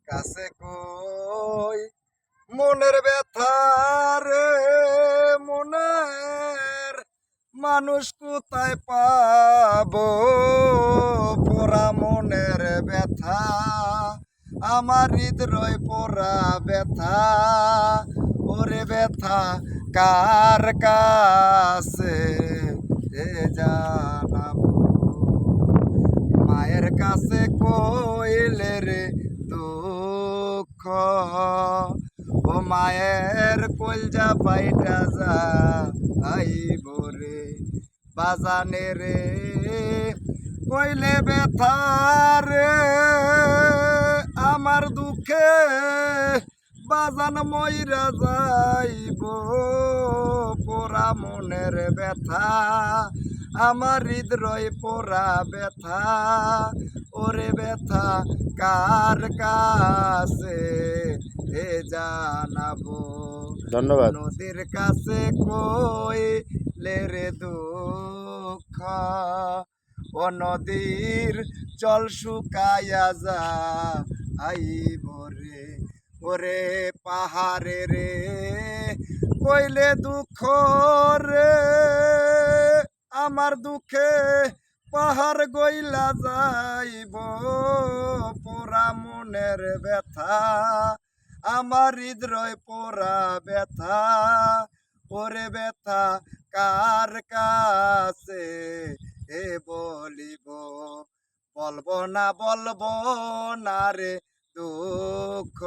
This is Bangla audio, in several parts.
কাছে কই মনের ব্যথা রে মনের মানুষ কোথায় পাবো পোড়া মনের ব্যথা আমার হৃদয় পোড়া ব্যথা ওরে ব্যথা কার কাছে জানাবো মায়ের কাছে কইলে রে দুঃখ ও মায়ের কলজা পাইটা যা আইব রে বাজানে রে কইলে ব্যথা রে আমার দুঃখে বাজান মইরা যাইব পোড়া মনের ব্যথা আমার হৃদয় পোড়া ব্যথা ওরে ব্যথা কার কাছে জানাবো ধন্যবাদ। নদীর কাছে কইলে রে দুঃখ ও নদীর জল শুকাইয়া যা আইব রে ওরে পাহাড়ে রে কইলে দুঃখ রে আমার দুঃখে পাহাড় গইলা যাইব পোড়া মনের ব্যথা আমার হৃদয় পোড়া ব্যথা ওরে ব্যথা কার কাছে বলিব বলবো না রে দুঃখ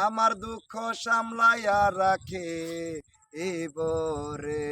আমার দুঃখ সামলাইয়া রাখে রে